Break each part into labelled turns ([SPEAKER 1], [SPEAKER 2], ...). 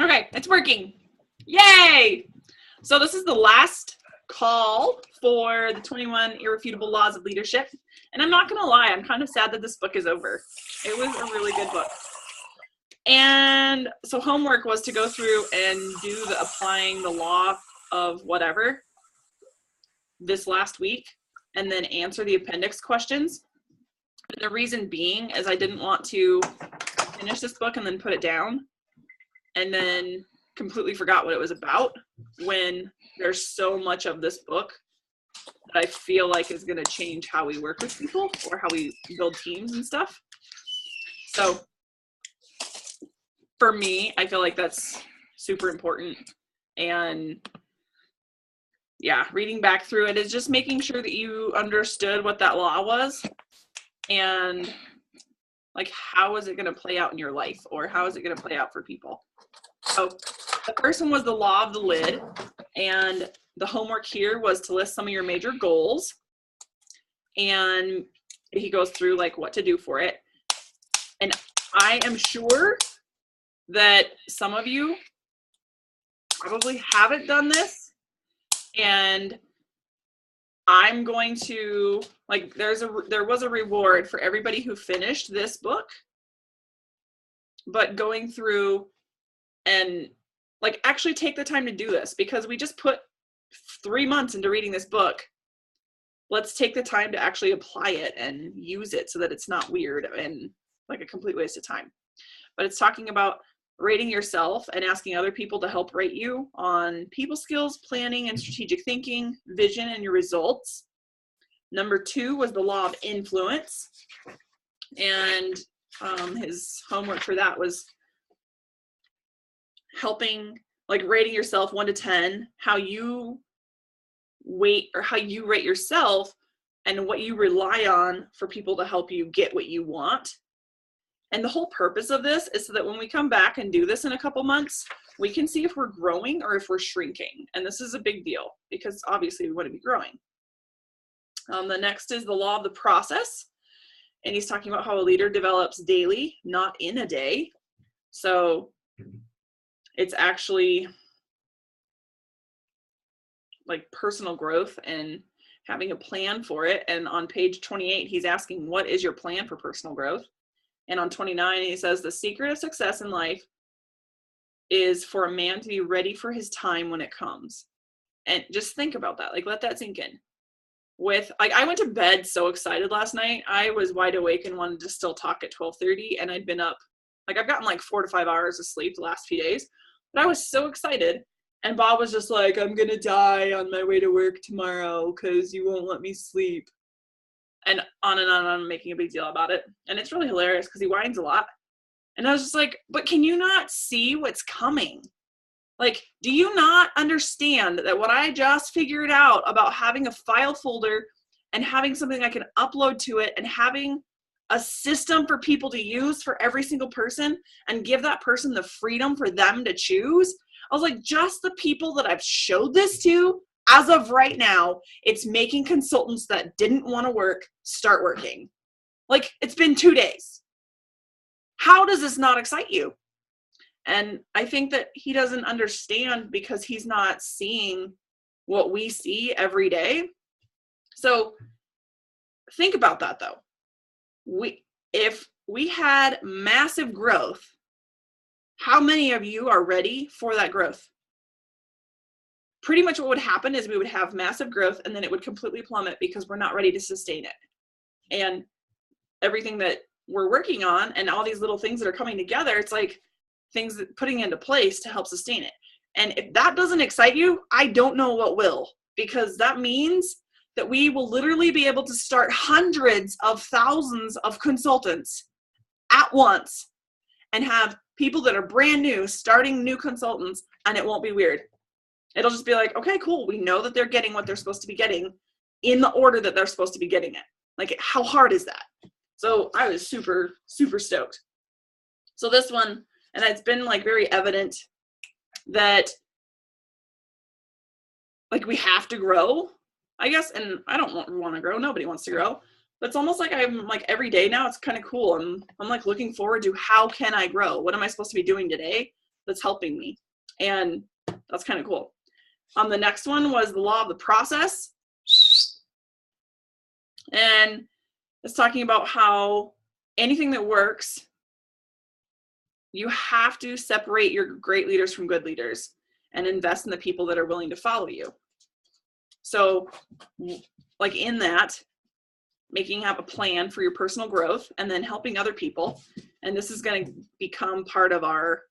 [SPEAKER 1] Okay, it's working. Yay! So this is the last call for the 21 Irrefutable Laws of Leadership. And I'm not going to lie, I'm kind of sad that this book is over. It was a really good book. And so homework was to go through and do the applying the law of whatever this last week and then answer the appendix questions. And the reason being is I didn't want to finish this book and then put it down and then completely forgot what it was about when there's so much of this book that I feel like is going to change how we work with people or how we build teams and stuff. So for me, I feel like that's super important. And yeah, reading back through it is just making sure that you understood what that law was and like how is it going to play out in your life or how is it going to play out for people. So the first one was the law of the lid, and the homework here was to list some of your major goals, and he goes through like what to do for it. And I am sure that some of you probably haven't done this, and I'm going to like there was a reward for everybody who finished this book, but going through and like actually take the time to do this, because we just put 3 months into reading this book. Let's take the time to actually apply it and use it so that it's not weird and like a complete waste of time. But it's talking about rating yourself and asking other people to help rate you on people skills, planning and strategic thinking, vision, and your results. Number 2 was the law of influence. And his homework for that was helping, like rating yourself 1 to 10, how you weight or how you rate yourself and what you rely on for people to help you get what you want. And the whole purpose of this is so that when we come back and do this in a couple months, we can see if we're growing or if we're shrinking. And this is a big deal because obviously we want to be growing. The next is the law of the process. And he's talking about how a leader develops daily, not in a day. So it's actually like personal growth and having a plan for it. And on page 28, he's asking, what is your plan for personal growth? And on 29, he says, the secret of success in life is for a man to be ready for his time when it comes. And just think about that. Like, let that sink in. I went to bed so excited last night. I was wide awake and wanted to still talk at 12:30. And I'd been up, like I've gotten like 4 to 5 hours of sleep the last few days. But I was so excited. And Bob was just like, I'm going to die on my way to work tomorrow because you won't let me sleep. And on, making a big deal about it. And it's really hilarious because he whines a lot. And I was just like, but can you not see what's coming? Like, do you not understand that what I just figured out about having a file folder and having something I can upload to it and having a system for people to use for every single person and give that person the freedom for them to choose? I was like, just the people that I've showed this to, as of right now, it's making consultants that didn't want to work start working. Like, it's been 2 days. How does this not excite you? And I think that he doesn't understand because he's not seeing what we see every day. So think about that though. If we had massive growth, how many of you are ready for that growth? Pretty much what would happen is we would have massive growth and then it would completely plummet because we're not ready to sustain it. And everything that we're working on and all these little things that are coming together, it's like things that putting into place to help sustain it. And if that doesn't excite you, I don't know what will, because that means that we will literally be able to start hundreds of thousands of consultants at once and have people that are brand new starting new consultants, and it won't be weird. It'll just be like, okay, cool. We know that they're getting what they're supposed to be getting in the order that they're supposed to be getting it. Like, how hard is that? So I was super, super stoked. So this one, and it's been like very evident that like we have to grow, I guess. And I don't want to grow. Nobody wants to grow. But it's almost like I'm like every day now, it's kind of cool. I'm like looking forward to how can I grow? What am I supposed to be doing today that's helping me. And that's kind of cool. The next one was the law of the process. And it's talking about how anything that works, you have to separate your great leaders from good leaders and invest in the people that are willing to follow you. So like in that, have a plan for your personal growth and then helping other people. And this is going to become part of our,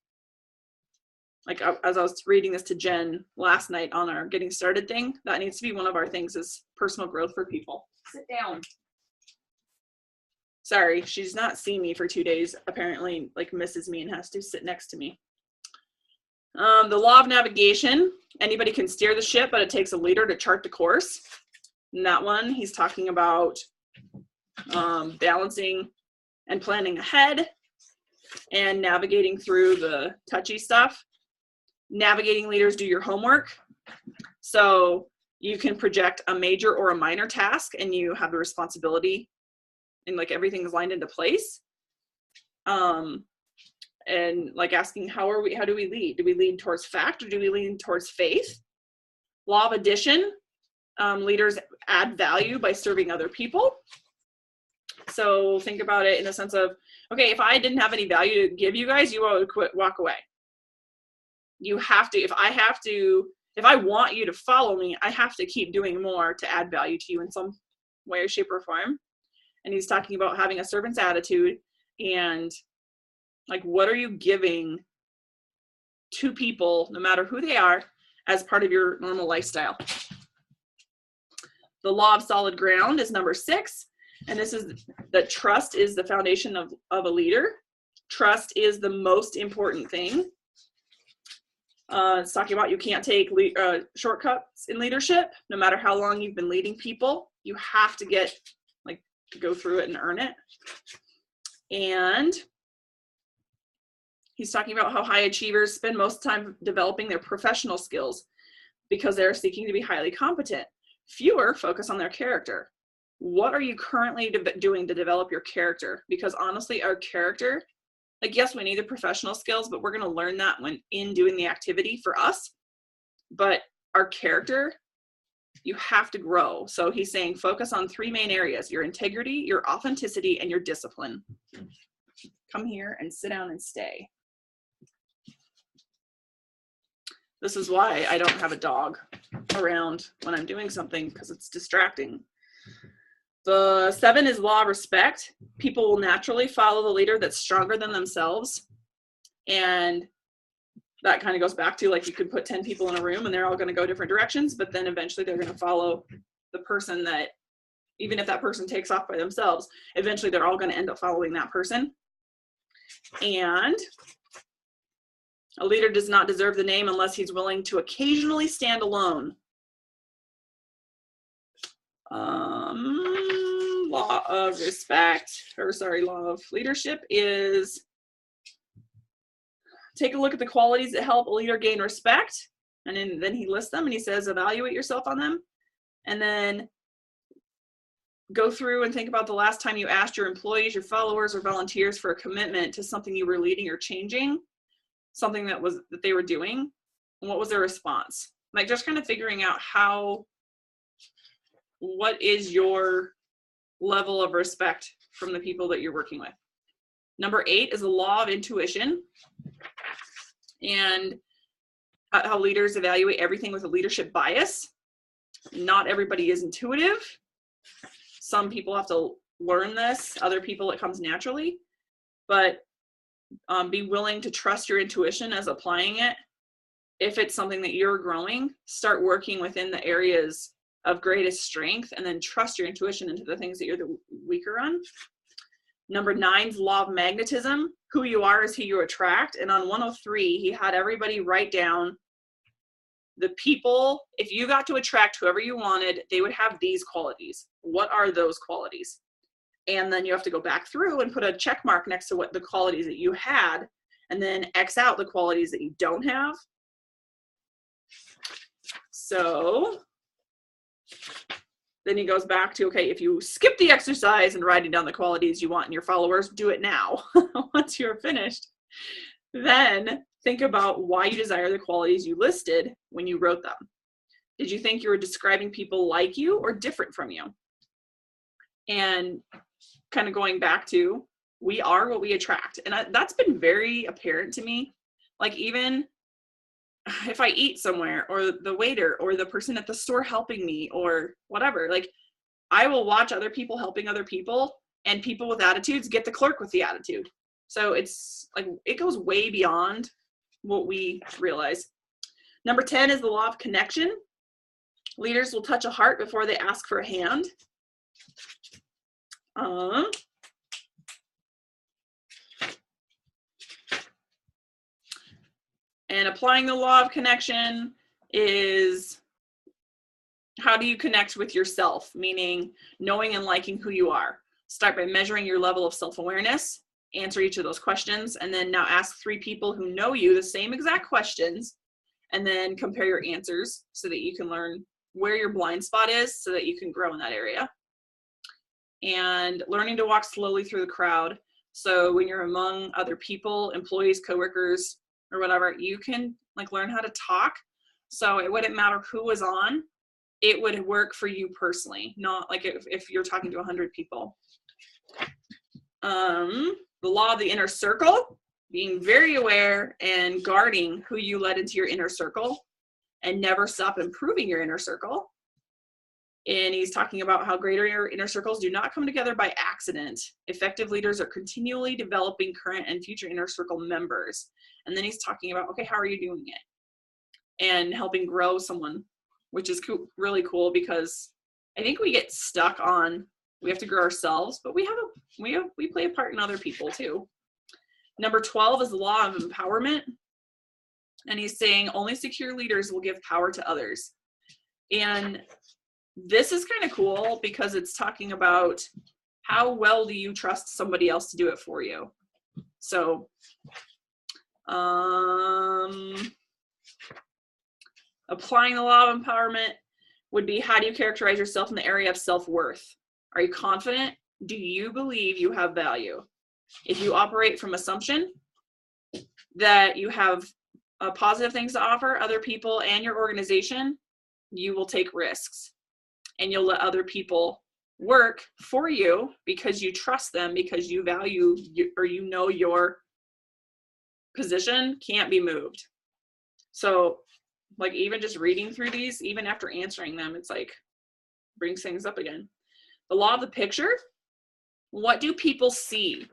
[SPEAKER 1] like as I was reading this to Jen last night on our getting started thing, that needs to be one of our things is personal growth for people. Sit down. Sorry, she's not seen me for 2 days, apparently like misses me and has to sit next to me. The law of navigation, anybody can steer the ship, but it takes a leader to chart the course. In that one, he's talking about balancing and planning ahead and navigating through the touchy stuff. Navigating leaders do your homework. So you can project a major or a minor task and you have the responsibility and like everything is lined into place. And like asking how do we lead? Do we lead towards fact or do we lean towards faith? Law of addition, leaders add value by serving other people. So think about it in the sense of, okay, if I didn't have any value to give you guys, you would walk away. You have to, if I want you to follow me, I have to keep doing more to add value to you in some way, shape, or form. And he's talking about having a servant's attitude and like, what are you giving to people, no matter who they are, as part of your normal lifestyle? The law of solid ground is number 6. And this is that trust is the foundation of a leader. Trust is the most important thing. It's talking about you can't take shortcuts in leadership. No matter how long you've been leading people, you have to to go through it and earn it. And he's talking about how high achievers spend most time developing their professional skills because they're seeking to be highly competent. Fewer focus on their character. What are you currently doing to develop your character? Because honestly, our character, like, yes, we need the professional skills, but we're going to learn that when in doing the activity for us. But our character, you have to grow. So he's saying focus on 3 main areas: your integrity, your authenticity, and your discipline. Come here and sit down and stay. This is why I don't have a dog around when I'm doing something, because it's distracting. The 7 is law of respect. People will naturally follow the leader that's stronger than themselves. And that kind of goes back to, like, you could put 10 people in a room and they're all going to go different directions, but then eventually they're going to follow the person that, even if that person takes off by themselves, eventually they're all going to end up following that person. And a leader does not deserve the name unless he's willing to occasionally stand alone. Law of leadership is take a look at the qualities that help a leader gain respect. And then he lists them and he says, evaluate yourself on them. And then go through and think about the last time you asked your employees, your followers, or volunteers for a commitment to something you were leading or changing, something that they were doing. And what was their response? Like, just kind of figuring out what is your level of respect from the people that you're working with. Number 8 is the law of intuition, and how leaders evaluate everything with a leadership bias. Not everybody is intuitive. Some people have to learn this. Other people, it comes naturally. But be willing to trust your intuition as applying it. If it's something that you're growing, start working within the areas of greatest strength, and then trust your intuition into the things that you're the weaker on. Number 9 is law of magnetism. Who you are is who you attract. And on 103, he had everybody write down the people. If you got to attract whoever you wanted, they would have these qualities. What are those qualities? And then you have to go back through and put a check mark next to what the qualities that you had, and then X out the qualities that you don't have. So then he goes back to, okay, if you skip the exercise and writing down the qualities you want in your followers, do it now. Once you're finished, then think about why you desire the qualities you listed when you wrote them. Did you think you were describing people like you or different from you? And kind of going back to, we are what we attract. And that's been very apparent to me. Like, even if I eat somewhere, or the waiter or the person at the store helping me or whatever, like, I will watch other people helping other people, and people with attitudes get the clerk with the attitude. So it's like, it goes way beyond what we realize. Number 10 is the law of connection. Leaders will touch a heart before they ask for a hand. And applying the law of connection is, how do you connect with yourself? Meaning knowing and liking who you are. Start by measuring your level of self-awareness, answer each of those questions, and then now ask 3 people who know you the same exact questions, and then compare your answers so that you can learn where your blind spot is so that you can grow in that area. And learning to walk slowly through the crowd. So when you're among other people, employees, coworkers, or whatever, you can like learn how to talk. So it wouldn't matter who was on, it would work for you personally, not like if you're talking to 100 people. The law of the inner circle, being very aware and guarding who you let into your inner circle, and never stop improving your inner circle. And he's talking about how greater inner circles do not come together by accident. Effective leaders are continually developing current and future inner circle members. And then he's talking about, okay, how are you doing it? And helping grow someone, which is cool, really cool, because I think we get stuck on, we have to grow ourselves, but we play a part in other people too. Number 12 is the law of empowerment. And he's saying only secure leaders will give power to others. And this is kind of cool because it's talking about how well do you trust somebody else to do it for you. So, applying the law of empowerment would be, how do you characterize yourself in the area of self-worth? Are you confident? Do you believe you have value? If you operate from assumption that you have positive things to offer other people and your organization, you will take risks. And you'll let other people work for you because you trust them, because you value or you know your position can't be moved. So like, even just reading through these, even after answering them, it's like brings things up again. The law of the picture. What do people see?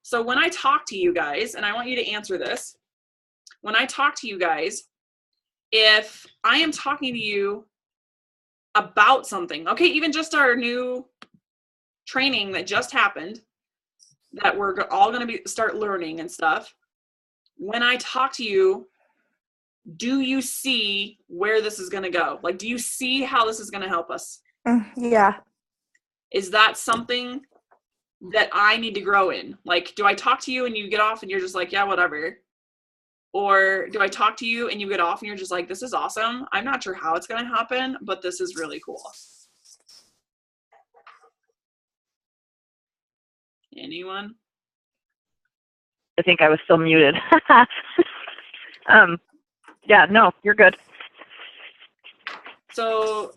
[SPEAKER 1] So when I talk to you guys, and I want you to answer this, when I talk to you guys, if I am talking to you about something, okay, even just our new training that just happened, that we're all going to start learning and stuff. When I talk to you, do you see where this is going to go? Like, do you see how this is going to help us?
[SPEAKER 2] Yeah.
[SPEAKER 1] Is that something that I need to grow in? Like, do I talk to you and you get off and you're just like, yeah, whatever? Or do I talk to you and you get off and you're just like, this is awesome. I'm not sure how it's going to happen, but this is really cool. Anyone?
[SPEAKER 3] I think I was still muted. Yeah, no, you're good.
[SPEAKER 1] So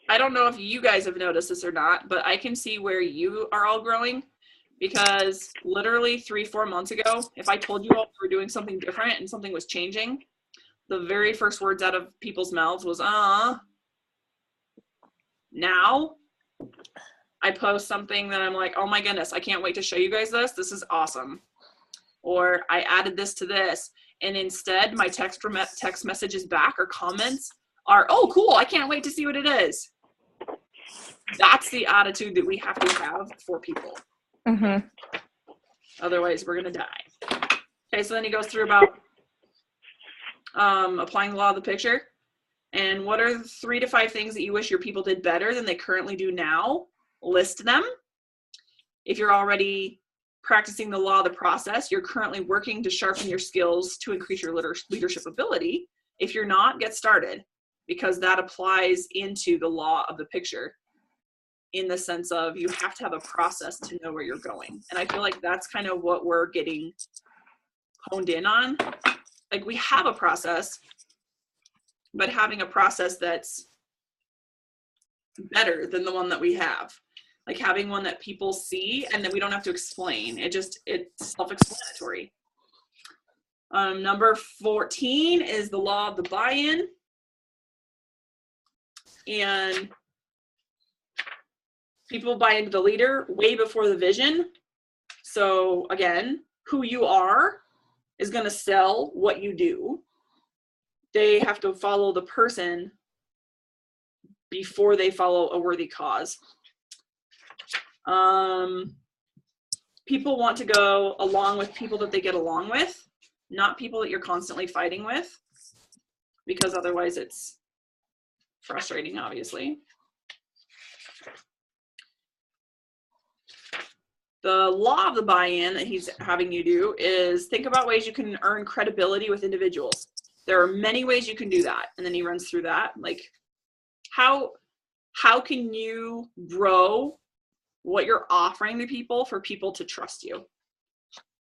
[SPEAKER 1] I don't know if you guys have noticed this or not, but I can see where you are all growing, because literally 3-4 months ago, if I told you all we were doing something different and something was changing, the very first words out of people's mouths was, now I post something that I'm like, oh my goodness, I can't wait to show you guys this. This is awesome. Or I added this to this. And instead, my text messages back or comments are, oh, cool, I can't wait to see what it is. That's the attitude that we have to have for people.
[SPEAKER 2] Mm-hmm.
[SPEAKER 1] Otherwise, we're going to die. Okay, so then he goes through about applying the law of the picture. And what are 3 to 5 things that you wish your people did better than they currently do now? List them. If you're already practicing the law of the process, you're currently working to sharpen your skills to increase your leadership ability. If you're not, get started, because that applies into the law of the picture, in the sense of you have to have a process to know where you're going. And I feel like that's kind of what we're getting honed in on. Like, we have a process, but having a process that's better than the one that we have. Like having one that people see and that we don't have to explain. It's self-explanatory. Number 14 is the law of the buy-in. And people buy into the leader way before the vision. So again, who you are is going to sell what you do. They have to follow the person before they follow a worthy cause. People want to go along with people that they get along with, not people that you're constantly fighting with, because otherwise it's frustrating, obviously. The law of the buy-in that he's having you do is think about ways you can earn credibility with individuals. There are many ways you can do that. And then he runs through that. Like, how can you grow what you're offering to people for people to trust you?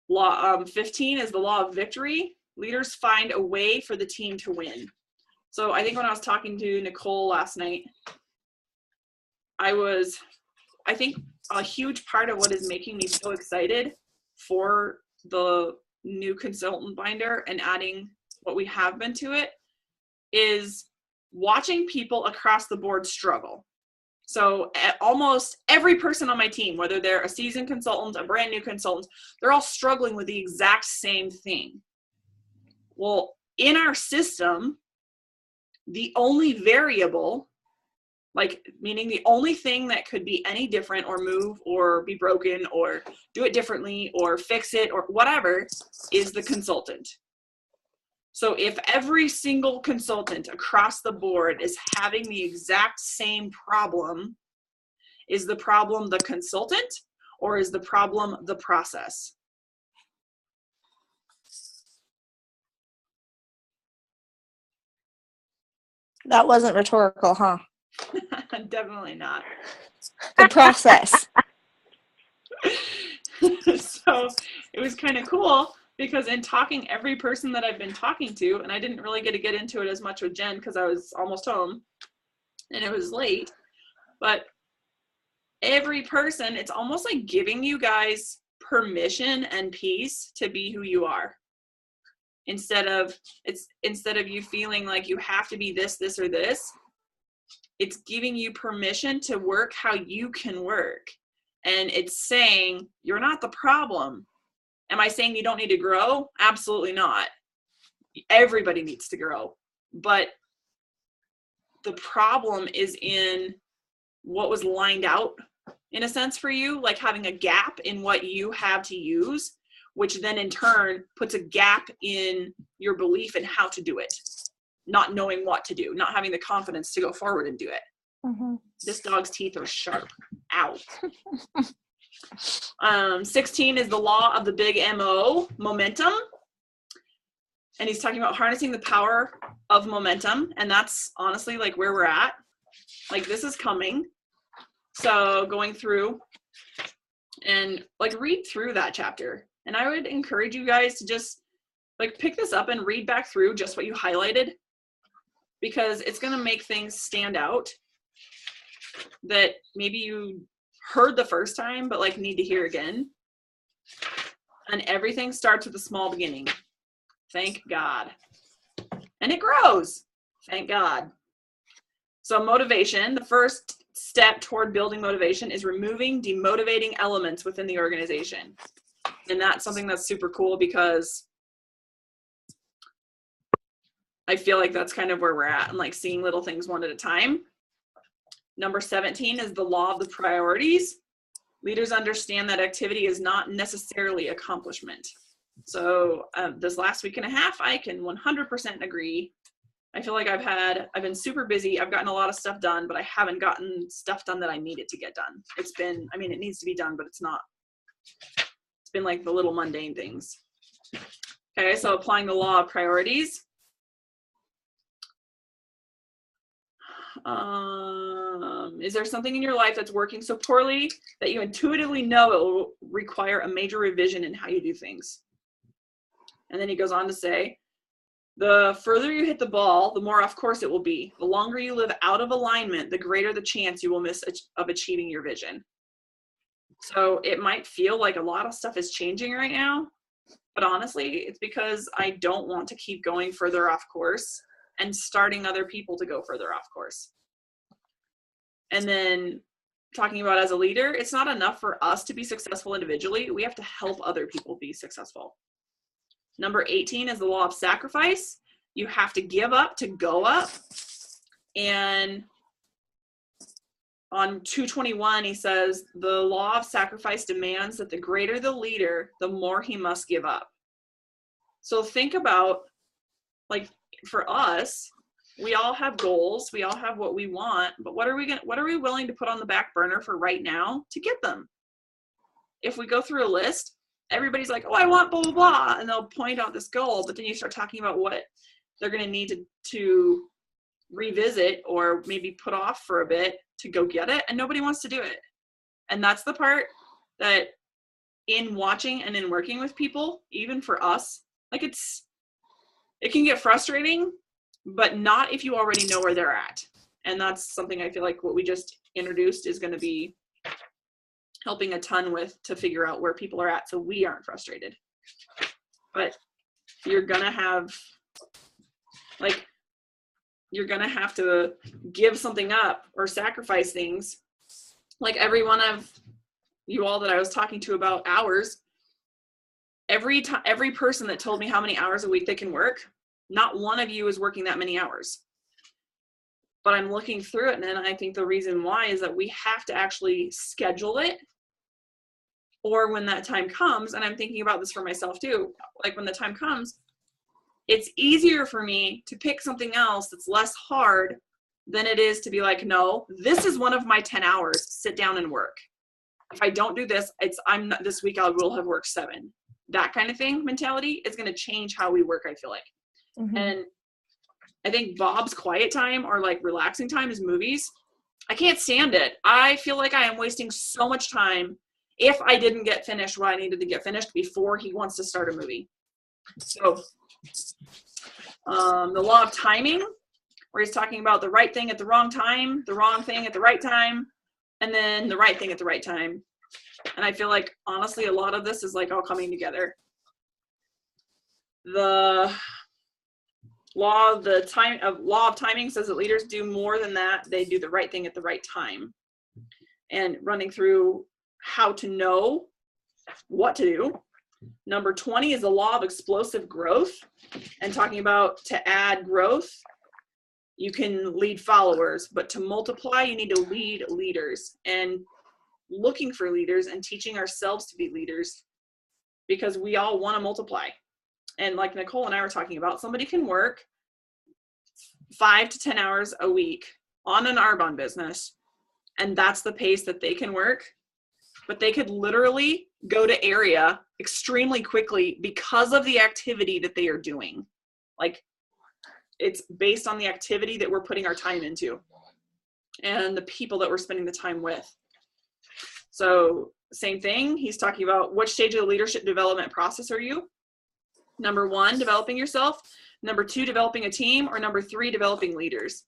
[SPEAKER 1] Law 15 is the law of victory. Leaders find a way for the team to win. So I think when I was talking to Nicole last night, I think a huge part of what is making me so excited for the new consultant binder and adding what we have been to it is watching people across the board struggle. So almost every person on my team, whether they're a seasoned consultant, a brand new consultant, they're all struggling with the exact same thing. Well, in our system, the only variable, like meaning the only thing that could be any different or move or be broken or do it differently or fix it or whatever, is the consultant. So if every single consultant across the board is having the exact same problem, is the problem the consultant or is the problem the process?
[SPEAKER 2] That wasn't rhetorical, huh?
[SPEAKER 1] Definitely not.
[SPEAKER 2] The process.
[SPEAKER 1] So it was kind of cool because in talking every person that I've been talking to, and I didn't really get into it as much with Jen because I was almost home and it was late, but every person, it's almost like giving you guys permission and peace to be who you are. Instead of you feeling like you have to be this, or this, it's giving you permission to work how you can work. And it's saying, you're not the problem. Am I saying you don't need to grow? Absolutely not. Everybody needs to grow. But the problem is in what was lined out, in a sense, for you, like having a gap in what you have to use, which then in turn puts a gap in your belief in how to do it. Not knowing what to do, not having the confidence to go forward and do it.
[SPEAKER 2] Mm-hmm.
[SPEAKER 1] This dog's teeth are sharp. Ow. 16 is the law of the big MO, momentum. And he's talking about harnessing the power of momentum. And that's honestly like where we're at. Like, this is coming. So going through and like read through that chapter. And I would encourage you guys to just like pick this up and read back through just what you highlighted, because it's going to make things stand out that maybe you heard the first time, but like need to hear again. And everything starts with a small beginning. Thank God. And it grows. Thank God. So motivation, the first step toward building motivation is removing demotivating elements within the organization. And that's something that's super cool because I feel like that's kind of where we're at, and like seeing little things one at a time. Number 17 is the law of the priorities. Leaders understand that activity is not necessarily accomplishment. So this last week and a half, I can 100% agree. I feel like I've been super busy. I've gotten a lot of stuff done, but I haven't gotten stuff done that I needed to get done. It's been, I mean, it needs to be done, but it's not. It's been like the little mundane things. Okay, so applying the law of priorities. Is there something in your life that's working so poorly that you intuitively know it will require a major revision in how you do things? And then he goes on to say, the further you hit the ball, the more off course it will be. The longer you live out of alignment, the greater the chance you will miss of achieving your vision. So it might feel like a lot of stuff is changing right now, but honestly, it's because I don't want to keep going further off course and starting other people to go further off course. And then talking about as a leader, it's not enough for us to be successful individually. We have to help other people be successful. Number 18 is the law of sacrifice. You have to give up to go up. And on 221, he says, the law of sacrifice demands that the greater the leader, the more he must give up. So think about, like, for us, we all have goals. We all have what we want, but what are we willing to put on the back burner for right now to get them? If we go through a list, everybody's like, oh, I want blah, blah, blah. And they'll point out this goal, but then you start talking about what they're going to need to revisit or maybe put off for a bit to go get it. And nobody wants to do it. And that's the part that in watching and in working with people, even for us, like it can get frustrating, but not if you already know where they're at. And that's something I feel like what we just introduced is going to be helping a ton with, to figure out where people are at so we aren't frustrated. But you're gonna have to give something up or sacrifice things. Like every one of you all that I was talking to about hours, every person that told me how many hours a week they can work, not one of you is working that many hours. But I'm looking through it, and I think the reason why is that we have to actually schedule it, or when that time comes, and I'm thinking about this for myself too, like when the time comes, it's easier for me to pick something else that's less hard than it is to be like, no, this is one of my 10 hours, sit down and work. If I don't do this, this week I will have worked 7. That kind of thing mentality is going to change how we work, I feel like. Mm-hmm. And I think Bob's quiet time or like relaxing time is movies. I can't stand it. I feel like I am wasting so much time if I didn't get finished what I needed to get finished before he wants to start a movie. So the law of timing, where he's talking about the right thing at the wrong time, the wrong thing at the right time, and then the right thing at the right time. And I feel like, honestly, a lot of this is like all coming together. The law of timing says that leaders do more than that. They do the right thing at the right time. And running through how to know what to do. Number 20 is the law of explosive growth, and talking about to add growth, you can lead followers, but to multiply, you need to lead leaders, and looking for leaders and teaching ourselves to be leaders, because we all want to multiply. And like Nicole and I were talking about, somebody can work 5 to 10 hours a week on an Arbonne business, and that's the pace that they can work, but they could literally go to area extremely quickly because of the activity that they are doing. Like, it's based on the activity that we're putting our time into and the people that we're spending the time with. So same thing, he's talking about which stage of the leadership development process are you? Number 1, developing yourself. Number 2, developing a team. Or number 3, developing leaders.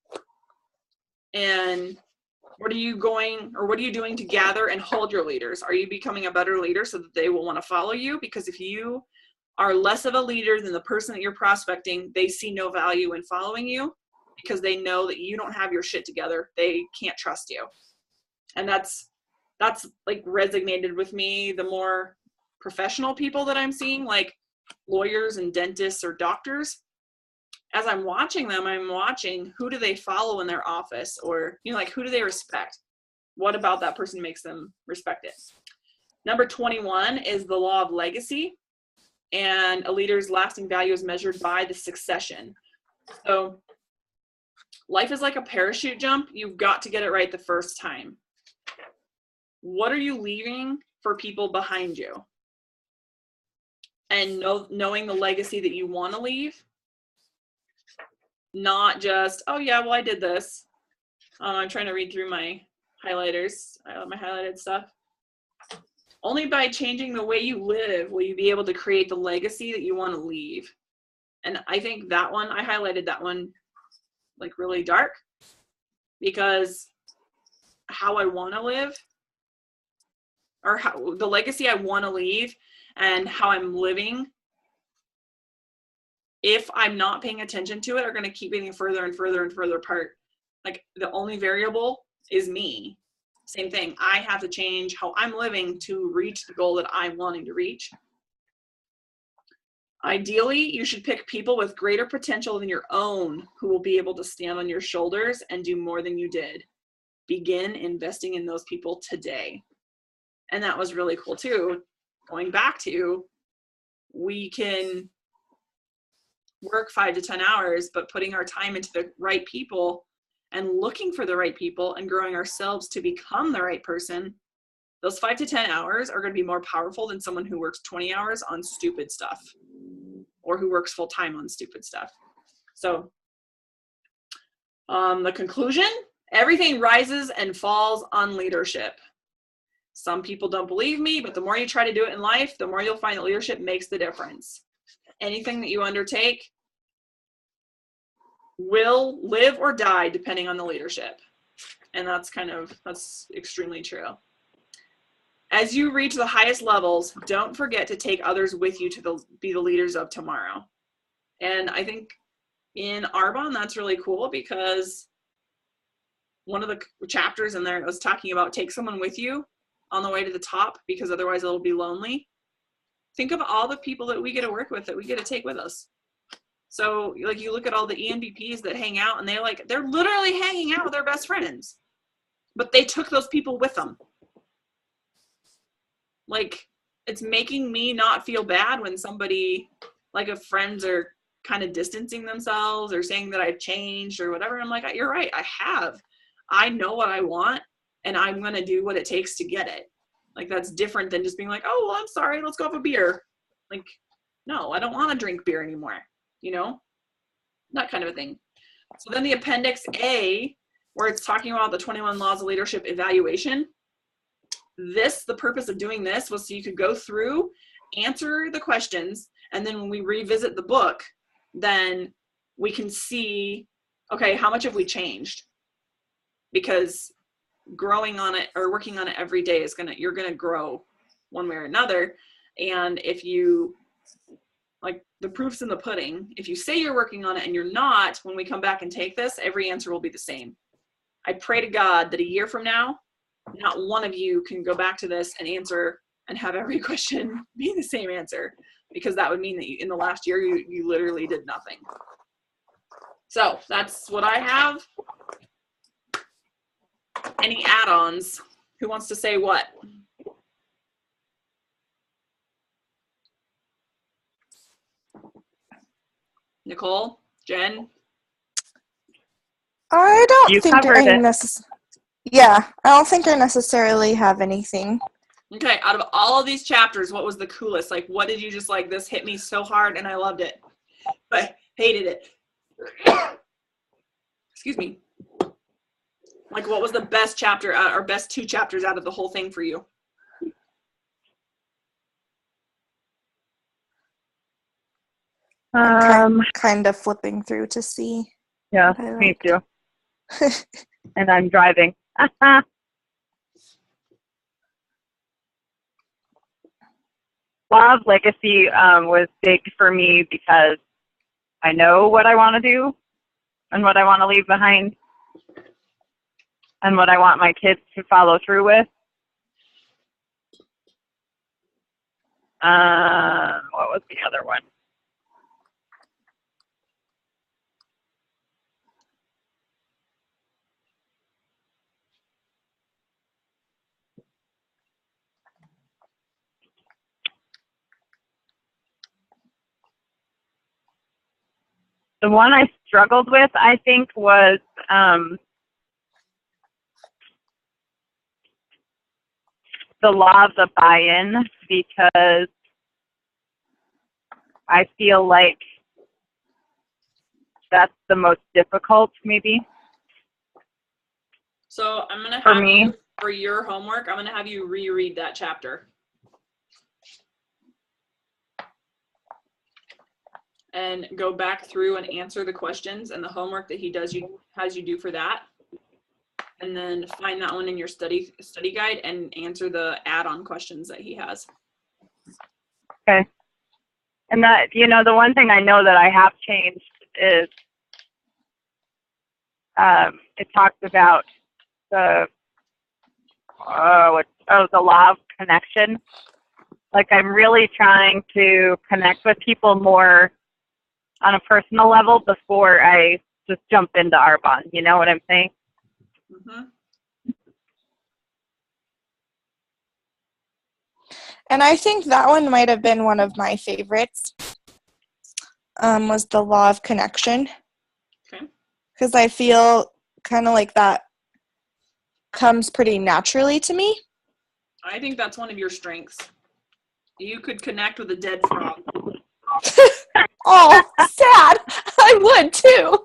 [SPEAKER 1] And what are you doing to gather and hold your leaders? Are you becoming a better leader so that they will want to follow you? Because if you are less of a leader than the person that you're prospecting, they see no value in following you because they know that you don't have your shit together. They can't trust you. And that's like resonated with me. The more professional people that I'm seeing, like lawyers and dentists or doctors, as I'm watching them, I'm watching who do they follow in their office, or, like, who do they respect? What about that person makes them respect it? Number 21 is the law of legacy, and a leader's lasting value is measured by the succession. So life is like a parachute jump. You've got to get it right the first time. What are you leaving for people behind you? And knowing the legacy that you want to leave. Not just, oh yeah, well I did this. I'm trying to read through my highlighters, my highlighted stuff. Only by changing the way you live will you be able to create the legacy that you want to leave. And I think that one, I highlighted that one like really dark, because how I want to live, or how the legacy I want to leave and how I'm living, if I'm not paying attention to it, are going to keep getting further and further and further apart. Like the only variable is me. Same thing. I have to change how I'm living to reach the goal that I'm wanting to reach. Ideally, you should pick people with greater potential than your own who will be able to stand on your shoulders and do more than you did. Begin investing in those people today. And that was really cool too. Going back to, we can work 5 to 10 hours, but putting our time into the right people and looking for the right people and growing ourselves to become the right person, those 5 to 10 hours are going to be more powerful than someone who works 20 hours on stupid stuff or who works full time on stupid stuff. So the conclusion, everything rises and falls on leadership. Some people don't believe me, but the more you try to do it in life, the more you'll find that leadership makes the difference. Anything that you undertake will live or die depending on the leadership. And that's extremely true. As you reach the highest levels, don't forget to take others with you to be the leaders of tomorrow. And I think in Arbonne, that's really cool, because one of the chapters in there was talking about take someone with you on the way to the top, because otherwise it'll be lonely. Think of all the people that we get to work with, that we get to take with us. So like you look at all the ENVPs that hang out, and they're literally hanging out with their best friends, but they took those people with them. Like, it's making me not feel bad when somebody, like if friends are kind of distancing themselves or saying that I've changed or whatever. I'm like, you're right, I have. I know what I want, and I'm going to do what it takes to get it. Like, that's different than just being like, oh, well, I'm sorry, let's go have a beer. Like, no, I don't want to drink beer anymore, that kind of a thing. So then the Appendix A, where it's talking about the 21 Laws of Leadership evaluation, the purpose of doing this was so you could go through, answer the questions, and then when we revisit the book, then we can see, okay, how much have we changed? Because growing on it or working on it every day you're gonna grow one way or another. And if you, like, the proof's in the pudding, if you say you're working on it and you're not, when we come back and take this, every answer will be the same. I pray to God that a year from now, not one of you can go back to this and answer and have every question be the same answer, because that would mean that in the last year you literally did nothing. So that's what I have. Any add-ons? Who wants to say what? Nicole? Jen?
[SPEAKER 2] I don't
[SPEAKER 3] You
[SPEAKER 2] think
[SPEAKER 3] covered
[SPEAKER 2] I
[SPEAKER 3] it.
[SPEAKER 2] Yeah, I don't think I necessarily have anything.
[SPEAKER 1] Okay, out of all of these chapters, what was the coolest? Like, what did you just like, this hit me so hard and I loved it, but hated it? Excuse me. Like, what was the best chapter or best 2 chapters out of the whole thing for you?
[SPEAKER 2] I'm kind of flipping through to see.
[SPEAKER 3] Yeah, me too. And I'm driving. Law of Legacy was big for me because I know what I want to do and what I want to leave behind and what I want my kids to follow through with. What was the other one? The one I struggled with, I think, was the law of the buy-in, because I feel like that's the most difficult, maybe.
[SPEAKER 1] So I'm going to
[SPEAKER 3] For
[SPEAKER 1] have
[SPEAKER 3] me.
[SPEAKER 1] you, for your homework, I'm going to have you reread that chapter. and go back through and answer the questions and the homework that he has you do for that. And then find that one in your study guide and answer the add-on questions that he has.
[SPEAKER 3] Okay. And that, the one thing I know that I have changed is it talks about the law of connection. Like, I'm really trying to connect with people more on a personal level before I just jump into Arbonne. You know what I'm saying?
[SPEAKER 1] Mm-hmm.
[SPEAKER 2] And I think that one might have been one of my favorites, was the law of connection.
[SPEAKER 1] Okay.
[SPEAKER 2] Because I feel kind of like that comes pretty naturally to me.
[SPEAKER 1] I think that's one of your strengths. You could connect with a dead frog.
[SPEAKER 2] Oh, sad. I would too.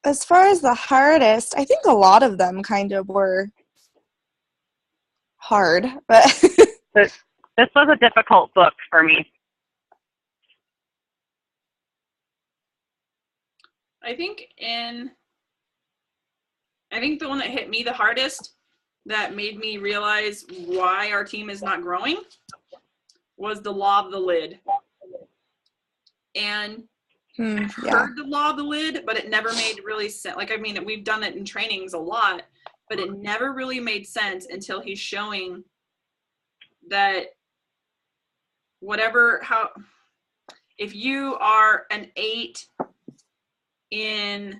[SPEAKER 2] As far as the hardest, I think a lot of them kind of were hard, but
[SPEAKER 3] this was a difficult book for me.
[SPEAKER 1] I think the one that hit me the hardest, that made me realize why our team is not growing, was the law of the lid. And I've heard the law of the lid, but it never made really sense. Like, I mean, we've done it in trainings a lot, but it never really made sense until he's showing that if you are an 8 in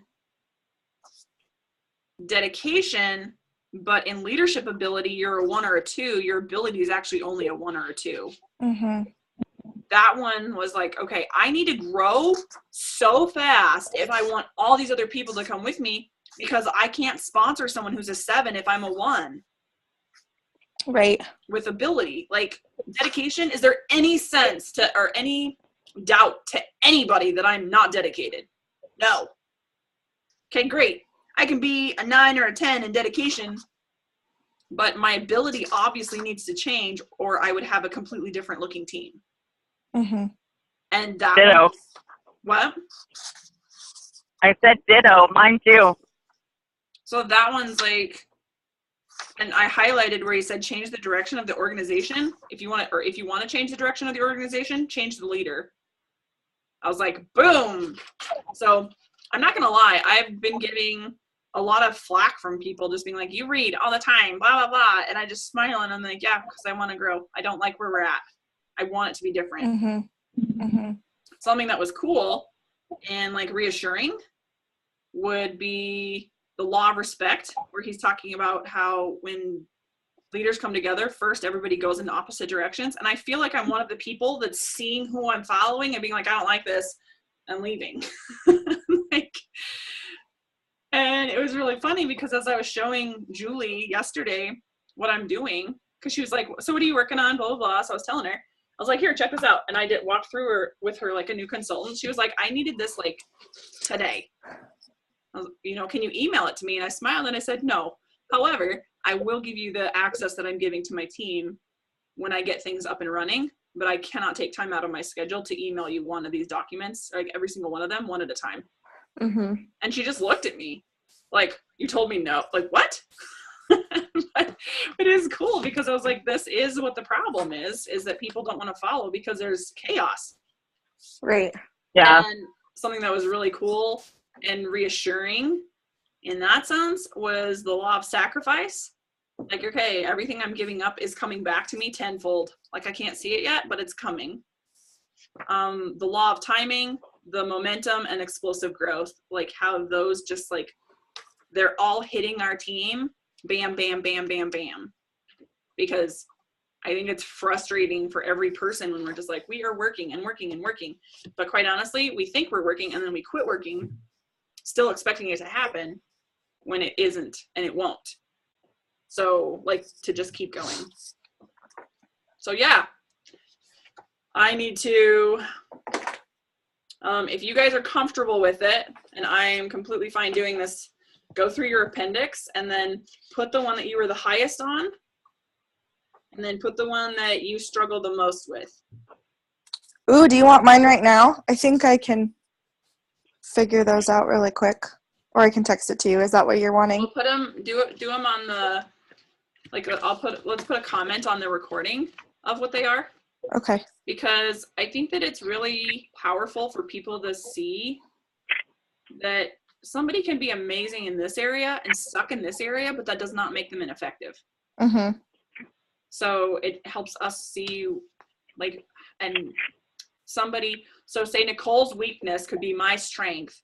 [SPEAKER 1] dedication, but in leadership ability, you're a 1 or a 2, your ability is actually only a 1 or a 2.
[SPEAKER 2] Mm-hmm.
[SPEAKER 1] That one was like, okay, I need to grow so fast if I want all these other people to come with me, because I can't sponsor someone who's a 7 if I'm a 1.
[SPEAKER 2] Right.
[SPEAKER 1] With ability. Like, dedication, is there any sense to, or any doubt to anybody that I'm not dedicated? No. Okay, great. I can be a 9 or a 10 in dedication, but my ability obviously needs to change, or I would have a completely different looking team.
[SPEAKER 2] Mm-hmm.
[SPEAKER 1] And that
[SPEAKER 3] ditto.
[SPEAKER 1] What?
[SPEAKER 3] I said ditto. Mine too.
[SPEAKER 1] So that one's like, and I highlighted where he said change the direction of the organization. If you want to change the direction of the organization, change the leader. I was like, boom. So I'm not gonna lie, I've been getting a lot of flack from people just being like, you read all the time, blah blah blah, and I just smile and I'm like, yeah, because I want to grow. I don't like where we're at. I want it to be different.
[SPEAKER 2] Mm-hmm. Mm-hmm.
[SPEAKER 1] Something that was cool and like reassuring would be the law of respect, where he's talking about how when leaders come together, first everybody goes in opposite directions. And I feel like I'm one of the people that's seeing who I'm following and being like, I don't like this, I'm leaving. And it was really funny because as I was showing Julie yesterday what I'm doing, because she was like, so what are you working on, blah blah blah. So I was telling her, I was like, here, check this out. And I did walk through her with her like a new consultant. She was like, I needed this like today. I was, can you email it to me? And I smiled and I said, no. However, I will give you the access that I'm giving to my team when I get things up and running, but I cannot take time out of my schedule to email you one of these documents, like every single one of them, one at a time.
[SPEAKER 2] Mm-hmm.
[SPEAKER 1] And she just looked at me like, you told me no. Like, what? But it is cool because I was like, this is what the problem is that people don't want to follow because there's chaos.
[SPEAKER 2] Right.
[SPEAKER 3] Yeah.
[SPEAKER 1] And something that was really cool and reassuring in that sense was the law of sacrifice. Like, okay, everything I'm giving up is coming back to me tenfold. Like, I can't see it yet, but it's coming. The law of timing, the momentum, and explosive growth, like how those just like, they're all hitting our team, bam, bam, bam, bam, bam. Because I think it's frustrating for every person when we're just like, we are working and working and working. But quite honestly, we think we're working and then we quit working, still expecting it to happen when it isn't and it won't. So like to just keep going. So yeah, I need to, if you guys are comfortable with it, and I am completely fine doing this, go through your appendix and then put the one that you were the highest on And then put the one that you struggle the most with.
[SPEAKER 2] Ooh, do you want mine right now? I think I can figure those out really quick. Or I can text it to you. Is that what you're wanting?
[SPEAKER 1] We'll put them, do them on the, like, let's put a comment on the recording of what they are.
[SPEAKER 2] Okay.
[SPEAKER 1] Because I think that it's really powerful for people to see that somebody can be amazing in this area and suck in this area, but that does not make them ineffective.
[SPEAKER 2] Mm-hmm.
[SPEAKER 1] So it helps us see, like, and somebody, so say Nicole's weakness could be my strength.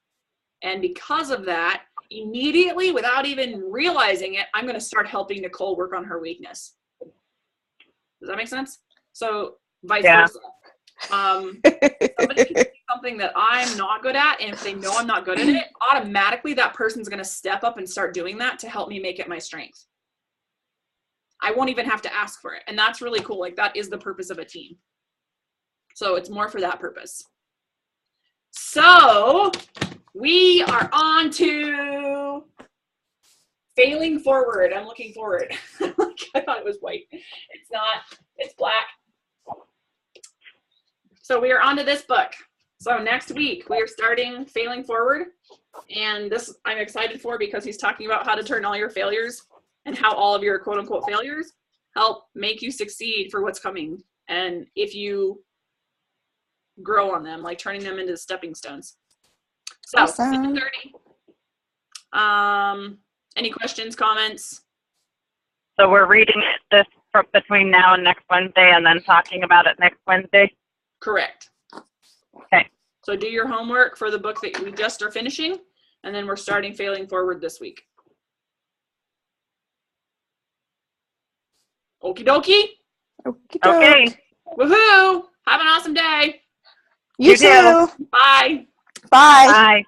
[SPEAKER 1] And because of that, immediately, without even realizing it, I'm going to start helping Nicole work on her weakness. Does that make sense? So vice versa. Somebody can see something that I'm not good at, and if they know I'm not good at it, automatically that person's going to step up and start doing that to help me make it my strength. I won't even have to ask for it. And that's really cool. Like, that is the purpose of a team. So it's more for that purpose. So we are on to failing forward. I'm looking forward. I thought it was white. It's not. It's black. So we are on to this book. So next week we are starting Failing Forward. And this I'm excited for because he's talking about how to turn all your failures and how all of your quote unquote failures help make you succeed for what's coming. And if you grow on them, like turning them into stepping stones. So
[SPEAKER 2] Awesome.
[SPEAKER 1] 7:30. Any questions, comments?
[SPEAKER 3] So we're reading this between now and next Wednesday and then talking about it next Wednesday?
[SPEAKER 1] Correct.
[SPEAKER 3] Okay.
[SPEAKER 1] So do your homework for the book that we just are finishing, and then we're starting Failing Forward this week. Okie dokie.
[SPEAKER 3] Okay.
[SPEAKER 1] Woohoo! Have an awesome day.
[SPEAKER 2] You
[SPEAKER 3] You too.
[SPEAKER 2] too.
[SPEAKER 1] Bye.
[SPEAKER 2] Bye.
[SPEAKER 3] Bye.